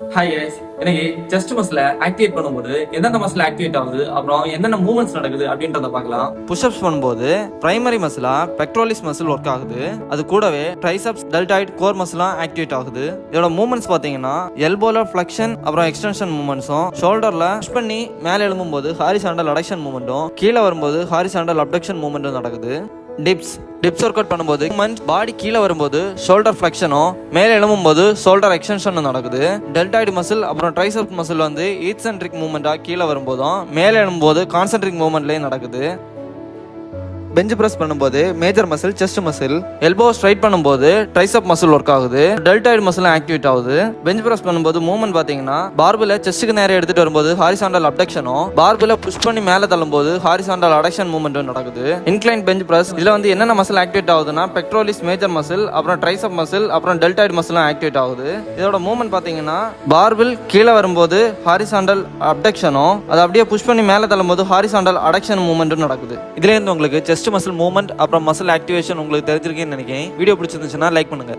Hi guys, எனக்கு chest muscle activate பண்ணும்போது எந்தெந்த மசில் ஆக்டிவேட் ஆகுது, அப்புறம் என்னென்ன மூவ்மெண்ட்ஸ் நடக்குது அப்படின்றத பார்க்கலாம். புஷ்அப்ஸ் பண்ணும்போது பிரைமரி மசிலா பெக்ட்ரோலிஸ் மசில் ஒர்க் ஆகுது. அது கூடவே ட்ரைசெப்ஸ் டெல்டாய்டு கோர் மசிலா ஆக்டிவேட் ஆகுது. இதோட மூவ்மெண்ட்ஸ் பாத்தீங்கன்னா எல்போல ஃபிளெக்ஷன் அப்புறம் எக்ஸ்டென்ஷன் மூவ்மெண்ட்ஸும், ஷோல்டர்ல புஷ் பண்ணி மேலே எழும்பும்போது ஹாரிசாண்டல் அடக்ஷன் மூவ்மெண்ட்டும், கீழே வரும்போது ஹாரிசாண்டல் அப்டக்ஷன் மூவ்மெண்ட்டும் நடக்குது. டிப்ஸ் ஒர்க் அவுட் பண்ணும்போது பாடி கீழே வரும்போது ஷோல்டர் ஃபிளெக்ஷனும், மேலே எழும்பும்போது ஷோல்டர் எக்ஸ்டென்ஷனும் நடக்குது. டெல்டாய்டு மசில் அப்புறம் ட்ரைசெப்ஸ் மசில் வந்து ஈசென்ட்ரிக் மூவ்மெண்டா கீழே வரும்போதும், மேலே எழும்பும்போது கான்சென்ட்ரிக் மூவ்மெண்ட்லயே நடக்குது. பெஞ்ச் பிரஸ் பண்ணும்போது major muscle chest muscle, elbow straight பண்ணும்போது ட்ரைசெப் மசில் ஒர்க் ஆகுது, டெல்டாய்டு மசில் ஆக்டிவேட் ஆகுது. பெஞ்ச் பிரஸ் பண்ணும்போது மூவ்மெண்ட் பாத்தீங்கன்னா பார்பில செஸ்ட்டுக்கு நேரே எடுத்துட்டு வரும்போது ஹாரிசாண்டல் அப்டக்ஷனும், பார்பில புஷ் பண்ணி மேலே தள்ளும்போது ஹாரிசாண்டல் அடக்ஷன் மூவ்மெண்ட்டும் நடக்குது. இன்க்ளைன் பெஞ்ச் பிரஸ் இதுல வந்து என்னென்ன மசில் ஆக்டிவேட் ஆகுதுன்னா பெக்ட்ரோலிஸ் மேஜர் மசில், அப்புறம் ட்ரைசெப் மசில், அப்புறம் டெல்டாய்டு மசிலும் ஆக்டிவேட் ஆகுது. இதோட மூவ்மெண்ட் பாத்தீங்கன்னா பார்பில் கீழே வரும்போது ஹாரிசாண்டல் அப்டக்ஷனும், அதை அப்படியே புஷ் பண்ணி மேலே தள்ளும்போது ஹாரிசாண்டல் அடக்ஷன் மூவ்மெண்ட்டும் நடக்குது. இதுல இருந்து உங்களுக்கு செஸ்ட் மசில் மூவ்மெண்ட் அப்புறம் மசில் ஆக்டிவேஷன் உங்களுக்கு தெரிஞ்சிருக்கேன்னு நினைக்கிறேன். வீடியோ பிடிச்சிருந்துச்சுன்னா லைக் பண்ணுங்க.